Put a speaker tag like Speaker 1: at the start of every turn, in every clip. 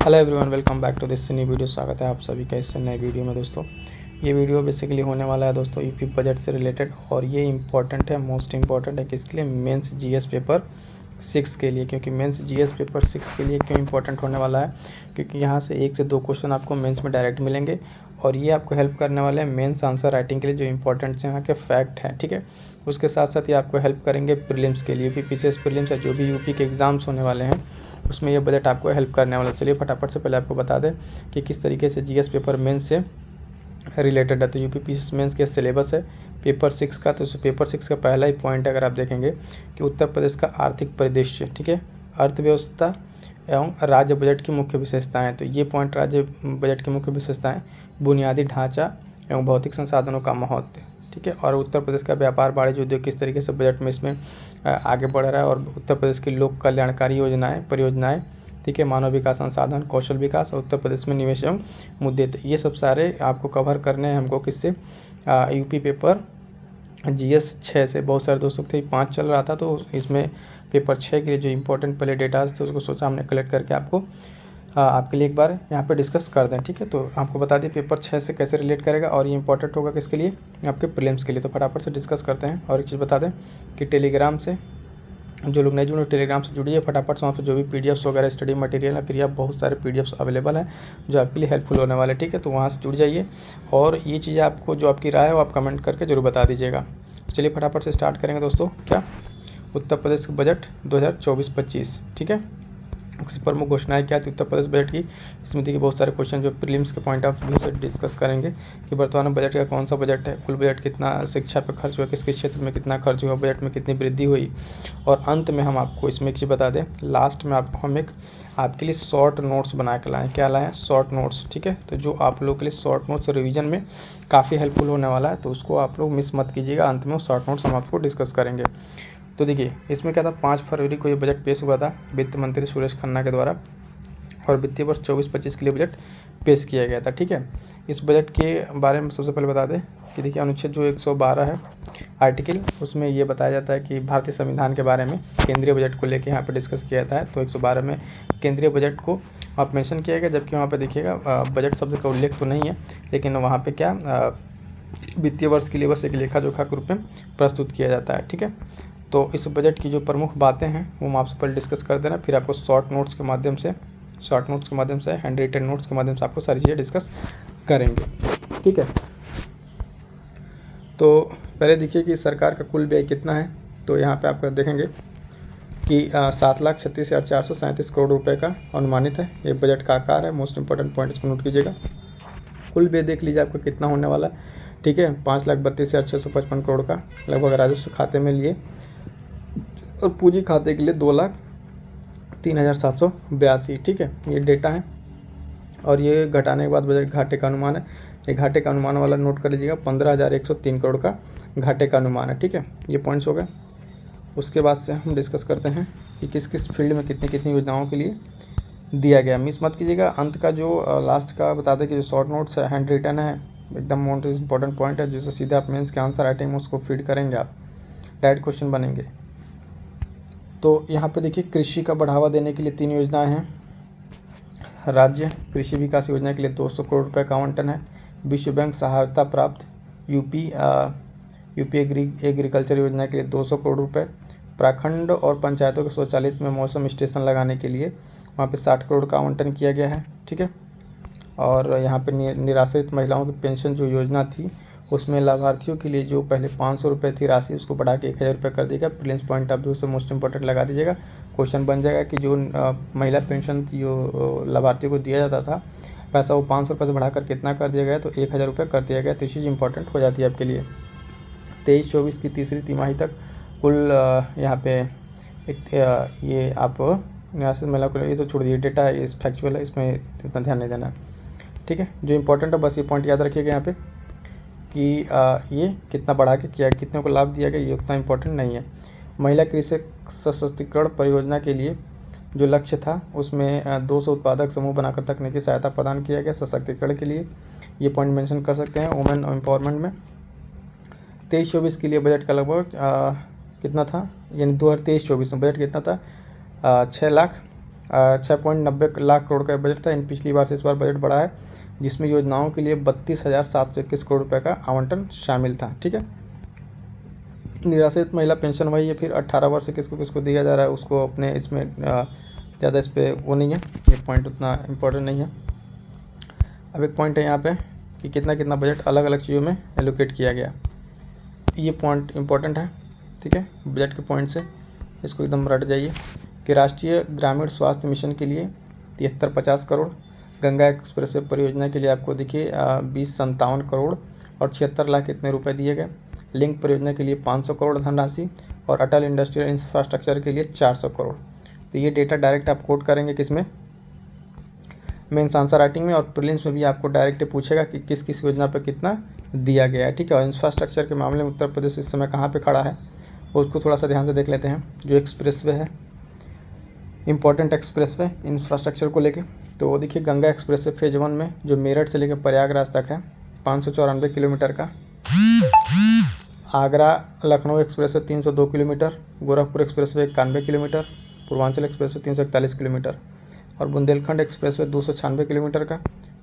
Speaker 1: Hello everyone, welcome back to this new video. स्वागत है आप सभी का इस नए वीडियो में। दोस्तों, ये वीडियो बेसिकली होने वाला है दोस्तों यूपी बजट से रिलेटेड, और ये इंपॉर्टेंट है, मोस्ट इंपॉर्टेंट है किसके लिए? मेंस जीएस पेपर 6 के लिए। क्योंकि मेंस जीएस पेपर 6 के लिए क्यों इंपॉर्टेंट होने वाला है? क्योंकि यहाँ से 1 से 2 क्वेश्चन आपको मेंस में डायरेक्ट मिलेंगे, और ये आपको हेल्प करने वाले हैं मेंस आंसर राइटिंग के लिए, जो इंपॉर्टेंट यहाँ के फैक्ट हैं। ठीक है, उसके साथ साथ ये आपको हेल्प करेंगे प्रीलिम्स के लिए। यूपी पीसीएस प्रीलिम्स है, जो भी यूपी के एग्जाम्स होने वाले हैं उसमें ये बजट आपको हेल्प करने वाला है। चलिए फटाफट से पहले आपको बता दें कि किस तरीके से जीएस पेपर मेंस से रिलेटेड है। तो यूपी पीसीएस मेंस के सिलेबस है पेपर 6 का। तो इस पेपर 6 का पहला ही पॉइंट अगर आप देखेंगे कि उत्तर प्रदेश का आर्थिक परिदृश्य, ठीक है, अर्थव्यवस्था एवं राज्य बजट की मुख्य विशेषताएं। तो ये पॉइंट राज्य बजट की मुख्य विशेषताएं, बुनियादी ढांचा एवं भौतिक संसाधनों का महत्व, ठीक है, और उत्तर प्रदेश का व्यापार वाणिज्य उद्योग किस तरीके से बजट में इसमें आगे बढ़ रहा है, और उत्तर प्रदेश की लोक कल्याणकारी योजनाएं, परियोजनाएं, ठीक है, मानव विकास संसाधन, कौशल विकास, और उत्तर प्रदेश में निवेश एवं मुद्दे। ये सब सारे आपको कवर करने हैं हमको किससे? यूपी पेपर जीएस 6 से। बहुत सारे दोस्तों थे 5 चल रहा था, तो इसमें पेपर 6 के लिए जो इंपॉर्टेंट पहले डेटाज थे उसको सोचा हमने कलेक्ट करके आपके लिए एक बार यहाँ पे डिस्कस कर दें। ठीक है, तो आपको बता दें पेपर 6 से कैसे रिलेट करेगा, और ये इंपॉर्टेंट होगा किसके लिए? आपके प्रीलिम्स के लिए। तो फटाफट से डिस्कस करते हैं। और एक चीज़ बता दें कि टेलीग्राम से जो लोग नहीं जुड़े, टेलीग्राम से जुड़िए फटाफट से। वहाँ पर जो भी पीडीएफ्स वगैरह स्टडी मटेरियल है, फिर बहुत सारे पीडीएफ्स अवेलेबल हैं जो आपके लिए हेल्पफुल होने वाले। ठीक है, तो वहाँ से जुड़ जाइए, और ये चीज़ें आपको जो आपकी राय है वो आप कमेंट करके जरूर बता दीजिएगा। चलिए फटाफट से स्टार्ट करेंगे दोस्तों। क्या? उत्तर प्रदेश का बजट 2024-25। ठीक है, इसकी प्रमुख घोषणाएं क्या थी उत्तर प्रदेश बजट की? इसमें देखिए बहुत सारे क्वेश्चन जो प्रीलिम्स के पॉइंट ऑफ व्यू से डिस्कस करेंगे कि वर्तमान बजट का कौन सा बजट है, कुल बजट कितना शिक्षा पर खर्च हुआ, किसके क्षेत्र में कितना खर्च हुआ, बजट में कितनी वृद्धि हुई, और अंत में हम आपको इसमें एक चीज़ बता दें, लास्ट में आपको हम एक आपके लिए शॉर्ट नोट्स बना के लाएँ। क्या लाएँ? Short notes. ठीक है, तो जो आप लोगों के लिए शॉर्ट नोट्स रिवीजन में काफ़ी हेल्पफुल होने वाला है, तो उसको आप लोग मिस मत कीजिएगा। अंत में शॉर्ट नोट्स हम आपको डिस्कस करेंगे। तो देखिए इसमें क्या था, 5 फरवरी को ये बजट पेश हुआ था वित्त मंत्री सुरेश खन्ना के द्वारा, और वित्तीय वर्ष 24-25 के लिए बजट पेश किया गया था। ठीक है, इस बजट के बारे में सबसे पहले बता दें कि देखिए अनुच्छेद जो 112 है आर्टिकल, उसमें ये बताया जाता है कि भारतीय संविधान के बारे में केंद्रीय बजट को लेकर यहाँ पर डिस्कस किया जाता है। तो 112 में केंद्रीय बजट को आप मेंशन किया गया, जबकि वहाँ पर देखिएगा बजट शब्द का उल्लेख तो नहीं है, लेकिन वहाँ पर क्या वित्तीय वर्ष के लिए बस एक लेखा जोखा के रूप में प्रस्तुत किया जाता है। ठीक है, तो इस बजट की जो प्रमुख बातें हैं वो हम आपसे पहले डिस्कस कर देना, फिर आपको शॉर्ट नोट्स के माध्यम से हैंड रिटन नोट्स के माध्यम से आपको सारी चीज़ें डिस्कस करेंगे। ठीक है, तो पहले देखिए कि सरकार का कुल व्यय कितना है। तो यहाँ पे आप देखेंगे कि 7,36,437 करोड़ रुपए का अनुमानित है। ये बजट का आकार है। मोस्ट इंपॉर्टेंट पॉइंट इसको नोट कीजिएगा। कुल व्यय देख लीजिए आपका कितना होने वाला है। ठीक है, 5,32,655 करोड़ का लगभग राजस्व खाते में लिए, और पूंजी खाते के लिए 2,03,782। ठीक है, ये डेटा है, और ये घटाने के बाद बजट घाटे का अनुमान है। ये घाटे का अनुमान वाला नोट कर लीजिएगा, 15,103 करोड़ का घाटे का अनुमान है। ठीक है, ये पॉइंट्स हो गए। उसके बाद से हम डिस्कस करते हैं कि किस किस फील्ड में कितनी कितनी योजनाओं के लिए दिया गया। मिस मत कीजिएगा। अंत का जो लास्ट का बता दें कि जो शॉर्ट नोट्स है, हैंड रिटन है, एकदम मोस्ट इंपॉर्टेंट पॉइंट है, जिससे सीधे आप मेंस के आंसर राइटिंग में उसको फीड करेंगे, आप डायरेक्ट क्वेश्चन बनेंगे। तो यहाँ पे देखिए कृषि का बढ़ावा देने के लिए 3 योजनाएं हैं। राज्य कृषि विकास योजना के लिए 200 करोड़ रुपए का आवंटन है। विश्व बैंक सहायता प्राप्त यूपी एग्रीकल्चर योजना के लिए 200 करोड़ रुपए। प्रखंड और पंचायतों के स्वचालित में मौसम स्टेशन लगाने के लिए वहाँ पे 60 करोड़ का आवंटन किया गया है। ठीक है, और यहाँ पे निराश्रित महिलाओं की पेंशन जो योजना थी, उसमें लाभार्थियों के लिए जो पहले 500 रुपये थी राशि, उसको बढ़ा के 1,000 रुपये कर दिया। प्रीलिम्स पॉइंट ऑफ व्यू से मोस्ट इंपॉर्टेंट लगा दीजिएगा। क्वेश्चन बन जाएगा कि जो महिला पेंशन जो लाभार्थियों को दिया जाता था पैसा, वो 500 रुपये से बढ़ाकर कितना कर दिया गया? तो 1,000 रुपये कर दिया गया। तो चीज़ इंपॉर्टेंट हो जाती है आपके लिए। 23-24 की तीसरी तिमाही तक कुल यहाँ पे ये आप निराश्रित महिला को, ये तो छोड़ दिए, डेटा है, इस फैक्चुअल है, इसमें इतना ध्यान नहीं देना। ठीक है, जो इंपॉर्टेंट है बस ये पॉइंट याद रखिएगा यहाँ पे कि ये कितना बढ़ा के किया, कितने को लाभ दिया गया, ये उतना इंपॉर्टेंट नहीं है। महिला कृषि सशक्तिकरण परियोजना के लिए जो लक्ष्य था, उसमें 200 उत्पादक समूह बनाकर तकनीकी सहायता प्रदान किया गया सशक्तिकरण के लिए। ये पॉइंट मेंशन कर सकते हैं वुमेन एम्पावरमेंट में। 23-24 के लिए बजट का लगभग कितना था, यानी 2023-24 में बजट कितना था? 6.90 लाख करोड़ का बजट था। इन पिछली बार से इस बार बजट बढ़ा है, जिसमें योजनाओं के लिए 32,721 करोड़ रुपए का आवंटन शामिल था। ठीक है, निराश्रित महिला पेंशन वही है, फिर 18 वर्ष से किसको किसको दिया जा रहा है उसको अपने इसमें ज़्यादा इस पर वो नहीं है, ये पॉइंट उतना इम्पोर्टेंट नहीं है। अब एक पॉइंट है यहाँ पे कि कितना कितना बजट अलग अलग चीज़ों में एलोकेट किया गया, ये पॉइंट इम्पोर्टेंट है। ठीक है, बजट के पॉइंट से इसको एकदम रट जाइए कि राष्ट्रीय ग्रामीण स्वास्थ्य मिशन के लिए 7350 करोड़, गंगा एक्सप्रेस वे परियोजना के लिए आपको देखिए 2057 करोड़ और 76 लाख इतने रुपए दिए गए। लिंक परियोजना के लिए 500 करोड़ धनराशि और अटल इंडस्ट्रियल इंफ्रास्ट्रक्चर के लिए 400 करोड़। तो ये डेटा डायरेक्ट आप कोट करेंगे किसमें, मेंस आंसर राइटिंग में, और प्रीलिम्स में भी आपको डायरेक्ट पूछेगा कि किस किस योजना पर कितना दिया गया है। ठीक है, और इंफ्रास्ट्रक्चर के मामले में उत्तर प्रदेश इस समय कहाँ पे खड़ा है वो उसको थोड़ा सा ध्यान से देख लेते हैं। जो एक्सप्रेसवे है, इंपॉर्टेंट एक्सप्रेसवे इंफ्रास्ट्रक्चर को लेके, तो देखिए गंगा एक्सप्रेसवे फेज 1 में जो मेरठ से लेकर प्रयागराज तक है 594 किलोमीटर का, Agra Lucknow expressway 302 kilometre, Gorakhpur expressway 91 kilometre, Purvanchal expressway 341 kilometre और बुंदेलखंड एक्सप्रेसवे 296 किलोमीटर का।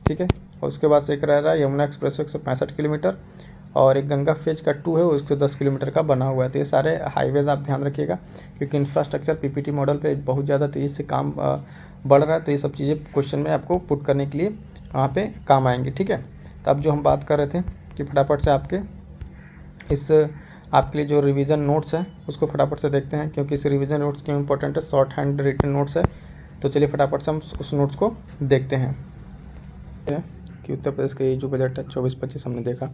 Speaker 1: ठीक है, और उसके बाद से एक रह रहा है यमुना एक्सप्रेसवे 165 किलोमीटर और एक गंगा फेज का 2 है उसको 10 किलोमीटर का बना हुआ है। तो ये सारे हाईवेज आप ध्यान रखिएगा, क्योंकि इंफ्रास्ट्रक्चर पीपीटी मॉडल पे बहुत ज़्यादा तेज़ी से काम बढ़ रहा है, तो ये सब चीज़ें क्वेश्चन में आपको पुट करने के लिए वहाँ पे काम आएंगे। ठीक है, तो अब जो हम बात कर रहे थे कि फटाफट से आपके लिए जो रिवीजन नोट्स है उसको फटाफट से देखते हैं, क्योंकि इस रिवीजन नोट्स क्यों इंपॉर्टेंट है, शॉर्ट हैंड रिटन नोट्स है। तो चलिए फटाफट से हम उस नोट्स को देखते हैं कि उत्तर प्रदेश का ये जो बजट है 24-25 हमने देखा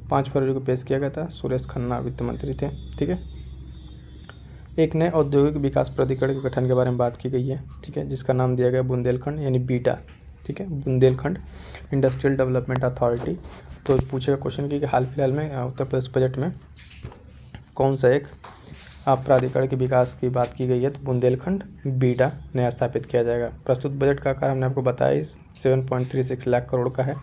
Speaker 1: 5 फरवरी को पेश किया गया था, सुरेश खन्ना वित्त मंत्री थे। ठीक है, एक नए औद्योगिक विकास प्राधिकरण के गठन के बारे में बात की गई है। ठीक है, जिसका नाम दिया गया बुंदेलखंड यानी बीटा। ठीक है, बुंदेलखंड इंडस्ट्रियल डेवलपमेंट अथॉरिटी। तो पूछेगा क्वेश्चन कि हाल फिलहाल में उत्तर प्रदेश बजट में कौन सा एक प्राधिकरण के विकास की बात की गई है, तो बुंदेलखंड बीटा नया स्थापित किया जाएगा। प्रस्तुत बजट का आकार हमने आपको बताया 7.36 लाख करोड़ का है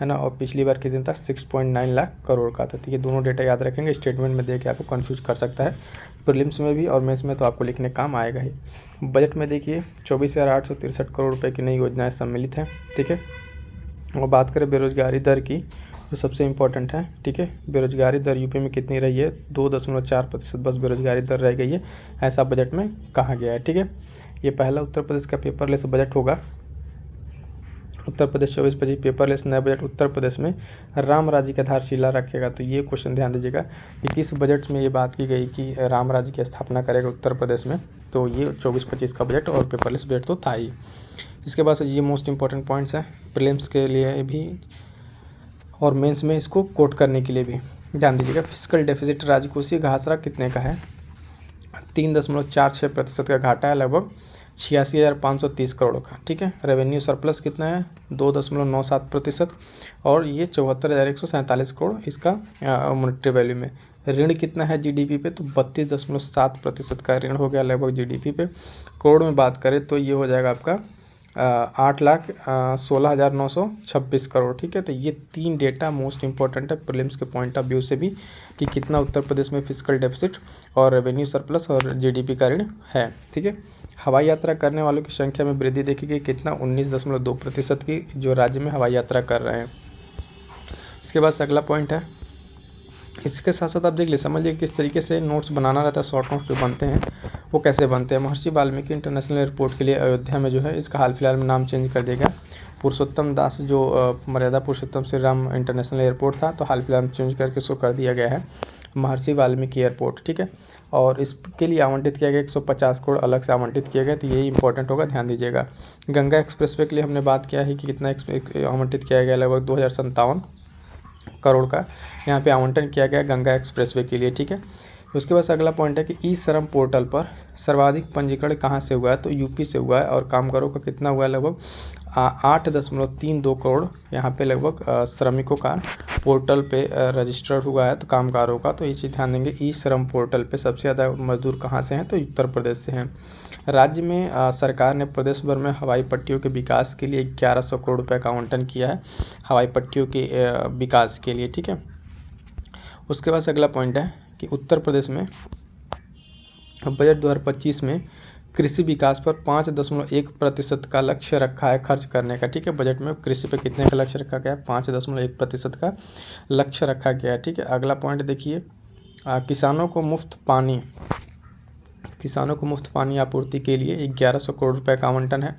Speaker 1: ना, और पिछली बार कितने था 6.9 लाख करोड़ का था। तो ये दोनों डेटा याद रखेंगे, स्टेटमेंट में देके आपको कंफ्यूज कर सकता है प्रीलिम्स में भी और मेंस में, तो आपको लिखने काम आएगा ही। बजट में देखिए 24,863 करोड़ रुपए की नई योजनाएं सम्मिलित हैं। ठीक है, और बात करें बेरोजगारी दर की, जो सबसे इम्पोर्टेंट है। ठीक है, बेरोजगारी दर यूपी में कितनी रही है, 2.4% बस बेरोजगारी दर रह गई है, ऐसा बजट में कहा गया है। ठीक है, ये पहला उत्तर प्रदेश का पेपरलेस बजट होगा। उत्तर प्रदेश 24-25 पेपरलेस नया बजट उत्तर प्रदेश में राम राज्य की आधारशिला रखेगा। तो ये क्वेश्चन ध्यान दीजिएगा कि किस बजट में ये बात की गई कि राम राज्य की स्थापना करेगा उत्तर प्रदेश में, तो ये 24-25 का बजट और पेपरलेस बजट तो था ही। इसके बाद से ये मोस्ट इंपॉर्टेंट पॉइंट्स हैं प्रीलिम्स के लिए भी और मेंस में इसको कोट करने के लिए भी ध्यान दीजिएगा। फिस्कल डेफिसिट राजकोषीय घासरा कितने का है, 3.46% का घाटा है, लगभग 86,530 करोड़ का। ठीक है, रेवेन्यू सरप्लस कितना है 2.97% और ये 74,147 करोड़ इसका मॉनेटरी वैल्यू में। ऋण कितना है जीडीपी पे, तो 32.7% का ऋण हो गया लगभग जीडीपी पे। करोड़ में बात करें तो ये हो जाएगा आपका 8,16,926 करोड़। ठीक है, तो ये 3 डेटा मोस्ट इंपॉर्टेंट है प्रीलिम्स के पॉइंट ऑफ व्यू से भी कि कितना उत्तर प्रदेश में फिस्कल डेफिसिट और रेवेन्यू सरप्लस और जीडीपी का ऋण है। ठीक है, हवाई यात्रा करने वालों की संख्या में वृद्धि देखी गई, कितना 19.2% की जो राज्य में हवाई यात्रा कर रहे हैं। इसके बाद अगला पॉइंट है, इसके साथ साथ आप देख ले समझिए किस तरीके से नोट्स बनाना रहता है, शॉर्ट नोट्स जो बनते हैं वो कैसे बनते हैं। महर्षि वाल्मीकि इंटरनेशनल एयरपोर्ट के लिए अयोध्या में जो है इसका हाल फिलहाल में नाम चेंज कर दिया गया। पुरुषोत्तम दास जो मर्यादा पुरुषोत्तम श्री राम इंटरनेशनल एयरपोर्ट था, तो हाल फिलहाल में चेंज करके इसको कर दिया गया है महर्षि वाल्मीकि एयरपोर्ट। ठीक है, और इसके लिए आवंटित किया गया 150 करोड़ अलग से आवंटित किए गए, तो यही इंपॉर्टेंट होगा, ध्यान दीजिएगा। गंगा एक्सप्रेसवे के लिए हमने बात किया है कि कितना आवंटित किया गया, लगभग 2,057 करोड़ का यहाँ पे आवंटन किया गया गंगा एक्सप्रेसवे के लिए। ठीक है, उसके बाद अगला पॉइंट है कि ई श्रम पोर्टल पर सर्वाधिक पंजीकरण कहाँ से हुआ है, तो यूपी से हुआ है और कामगारों का कितना हुआ है, लगभग 8.32 करोड़ यहाँ पे लगभग श्रमिकों का पोर्टल पे रजिस्टर्ड हुआ है, तो कामगारों का। तो ये चीज़ ध्यान देंगे, ई श्रम पोर्टल पे सबसे ज़्यादा मजदूर कहाँ से हैं, तो उत्तर प्रदेश से हैं। राज्य में सरकार ने प्रदेश भर में हवाई पट्टियों के विकास के लिए 1100 करोड़ रुपये का आवंटन किया है हवाई पट्टियों के विकास के लिए। ठीक है, उसके बाद अगला पॉइंट है कि उत्तर प्रदेश में बजट 2025 में कृषि विकास पर 5.1% का लक्ष्य रखा है खर्च करने का। ठीक है, बजट में कृषि पे कितने का लक्ष्य रखा गया है? 5.1% का लक्ष्य रखा गया है। ठीक है, अगला पॉइंट देखिए, किसानों को मुफ्त पानी आपूर्ति के लिए 1100 करोड़ रुपए का आवंटन है।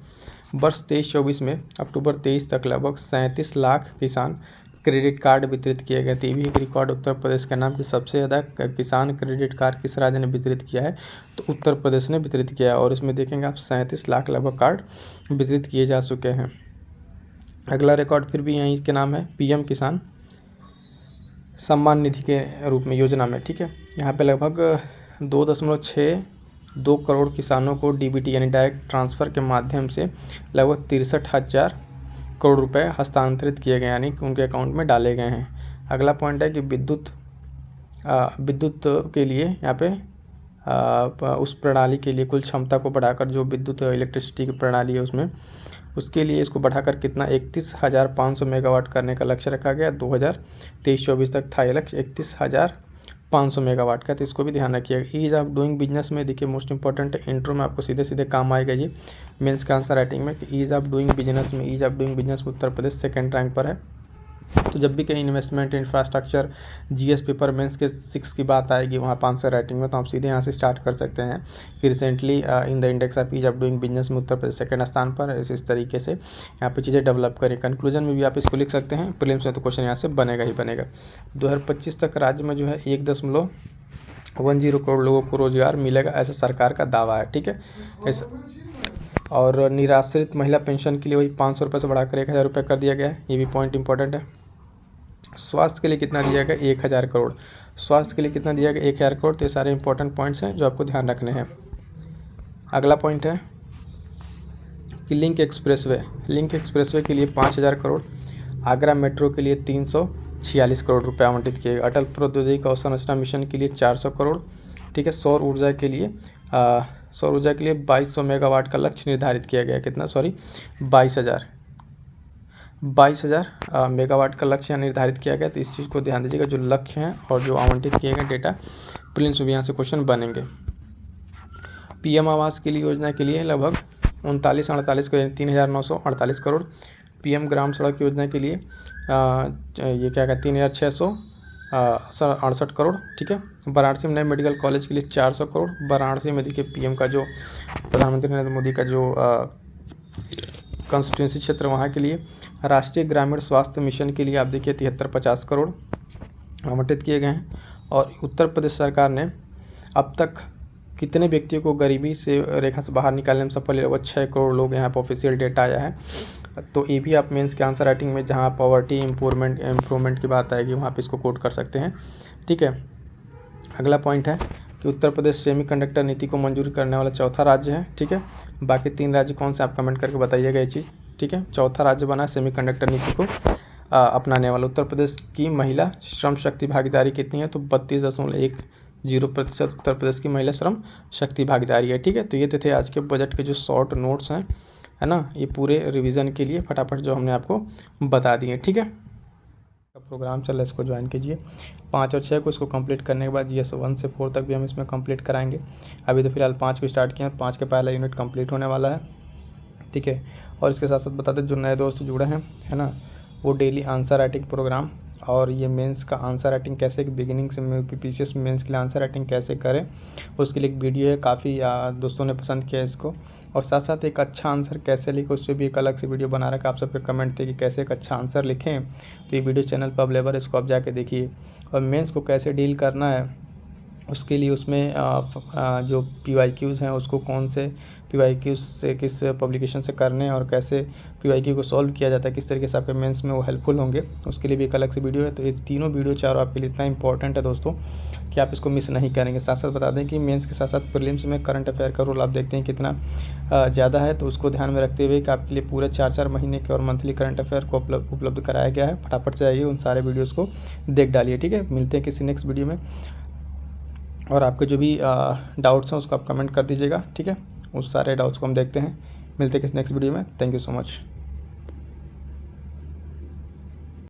Speaker 1: वर्ष 23-24 में अक्टूबर 23 तक लगभग 37 लाख किसान क्रेडिट कार्ड वितरित किए गए थे। ये भी एक रिकॉर्ड उत्तर प्रदेश का नाम कि सबसे ज़्यादा किसान क्रेडिट कार्ड किस राज्य ने वितरित किया है, तो उत्तर प्रदेश ने वितरित किया है। और इसमें देखेंगे आप 37 लाख लगभग कार्ड वितरित किए जा चुके हैं। अगला रिकॉर्ड फिर भी यहीं के नाम है, पीएम किसान सम्मान निधि के रूप में योजना में। ठीक है, यहाँ पे लगभग 2.62 करोड़ किसानों को डीबीटी यानी डायरेक्ट ट्रांसफ़र के माध्यम से लगभग 63,000 करोड़ रुपए हस्तांतरित किए गए, यानी कि उनके अकाउंट में डाले गए हैं। अगला पॉइंट है कि विद्युत के लिए यहाँ पे उस प्रणाली के लिए कुल क्षमता को बढ़ाकर, जो विद्युत इलेक्ट्रिसिटी की प्रणाली है उसके लिए इसको बढ़ाकर कितना 31,500 मेगावाट करने का लक्ष्य रखा गया। 2023-24 तक था ये लक्ष्य 31,500 मेगावाट का, तो इसको भी ध्यान रखिएगा। ईज ऑफ डूइंग बिजनेस में देखिए मोस्ट इंपॉर्टेंट है, इंट्रो में आपको सीधे सीधे काम आएगा ये मेंस का आंसर राइटिंग में कि ईज ऑफ डूइंग बिजनेस में, ease of doing business Uttar Pradesh second rank पर है। तो जब भी कहीं investment infrastructure GS paper mains के 6 की बात आएगी वहाँ आंसर राइटिंग में, तो आप सीधे यहाँ से स्टार्ट कर सकते हैं कि recently in the index of ease of doing business में उत्तर प्रदेश सेकंड स्थान पर है। इस तरीके से यहाँ पे चीज़ें डेवलप करें। कंक्लूजन में भी आप इसको लिख सकते हैं, प्रीलिम्स में तो क्वेश्चन यहाँ से बनेगा ही बनेगा। 2025 तक राज्य में जो है 1.10 करोड़ लोगों को रोजगार मिलेगा, ऐसा सरकार का दावा है। ठीक है, और निराश्रित महिला पेंशन के लिए वही 500 रुपये से बढ़ाकर 1,000 रुपये कर दिया गया है, ये भी पॉइंट इंपॉर्टेंट है। स्वास्थ्य के लिए कितना दिया गया? 1,000 करोड़। स्वास्थ्य के लिए कितना दिया गया? 1,000 करोड़। तो ये सारे इंपॉर्टेंट पॉइंट्स हैं जो आपको ध्यान रखने हैं। अगला पॉइंट है कि लिंक एक्सप्रेसवे के लिए 5,000 करोड़, आगरा मेट्रो के लिए 346 करोड़ रुपए आवंटित किए गए, अटल प्रौद्योगिकी अवसंरचना मिशन के लिए 400 करोड़। ठीक है, सौर ऊर्जा के लिए 2200 मेगावाट का लक्ष्य निर्धारित किया गया। कितना? 22,000 मेगावाट का लक्ष्य निर्धारित किया गया। तो इस चीज़ को ध्यान दीजिएगा, जो लक्ष्य हैं और जो आवंटित किए गए डेटा, प्रीलिम्स में यहाँ से क्वेश्चन बनेंगे। पीएम आवास के लिए योजना के लिए लगभग 3,948 करोड़। पीएम ग्राम सड़क योजना के लिए ये क्या कहते हैं 3,668 करोड़। ठीक है, वाराणसी में नए मेडिकल कॉलेज के लिए 400 करोड़। वाराणसी में देखिए पीएम का जो प्रधानमंत्री नरेंद्र मोदी का जो कंस्टिट्यूंसी क्षेत्र वहाँ के लिए। राष्ट्रीय ग्रामीण स्वास्थ्य मिशन के लिए आप देखिए 7350 करोड़ आवंटित किए गए हैं। और उत्तर प्रदेश सरकार ने अब तक कितने व्यक्तियों को गरीबी से रेखा से बाहर निकालने में सफल, लगभग 6 करोड़ लोग यहाँ पर ऑफिशियल डेटा आया है। तो ये भी आप मेंस के आंसर राइटिंग में जहाँ पॉवर्टी इम्प्रूवमेंट की बात आएगी वहाँ पे इसको कोट कर सकते हैं। ठीक है, अगला पॉइंट है कि उत्तर प्रदेश सेमीकंडक्टर नीति को मंजूरी करने वाला चौथा राज्य है। ठीक है, बाकी 3 राज्य कौन से आप कमेंट करके बताइएगा ये चीज़। ठीक है, चौथा राज्य बना सेमीकंडक्टर नीति को अपनाने वाला। उत्तर प्रदेश की महिला श्रम शक्ति भागीदारी कितनी है? तो 32.10% उत्तर प्रदेश की महिला श्रम शक्ति भागीदारी है। ठीक है, तो ये थे आज के बजट के जो शॉर्ट नोट्स हैं, है ना, ये पूरे रिवीजन के लिए फटाफट जो हमने आपको बता दिए। ठीक है, प्रोग्राम चल रहा है, इसको ज्वाइन कीजिए। 5 और 6 को इसको कंप्लीट करने के बाद GS 1 से 4 तक भी हम इसमें कंप्लीट कराएंगे। अभी तो फिलहाल 5 को स्टार्ट किया, 5 के पहला यूनिट कंप्लीट होने वाला है। ठीक है, और इसके साथ साथ बता दें जो नए दोस्त जुड़े हैं, है ना, वो डेली आंसर राइटिंग प्रोग्राम और ये मेंस का आंसर राइटिंग कैसे बिगिनिंग से PPCS मेंस के लिए आंसर राइटिंग कैसे करें, उसके लिए एक वीडियो है, काफ़ी दोस्तों ने पसंद किया इसको। और साथ साथ एक अच्छा आंसर कैसे लिखें उससे भी एक अलग से वीडियो बना रखा, आप सबके कमेंट थे कि कैसे एक अच्छा आंसर लिखें, तो ये वीडियो चैनल पर अवेलेबल है, इसको आप जाके देखिए। और मेंस को कैसे डील करना है उसके लिए उसमें जो PYQs हैं उसको कौन से PYQs से किस पब्लिकेशन से करने हैं और कैसे PYQ को सॉल्व किया जाता है, किस तरीके से आपके मेंस में वो हेल्पफुल होंगे, उसके लिए भी एक अलग से वीडियो है। तो ये तीनों वीडियो चारों आपके लिए इतना इंपॉर्टेंट है दोस्तों कि आप इसको मिस नहीं करेंगे। साथ साथ बता दें कि मेंस के साथ साथ प्रीलिम्स में करंट अफेयर का रोल आप देखते हैं कितना ज़्यादा है, तो उसको ध्यान में रखते हुए कि आपके लिए पूरे 4-4 महीने के और मंथली करंट अफेयर को उपलब्ध कराया गया है। फटाफट से आइए, उन सारे वीडियोज़ को देख डालिए। ठीक है, मिलते हैं किसी नेक्स्ट वीडियो में, और आपके जो भी डाउट्स हैं उसको आप कमेंट कर दीजिएगा। ठीक है, उस सारे डाउट्स को हम देखते हैं। मिलते हैं किसी नेक्स्ट वीडियो में। Thank you so much.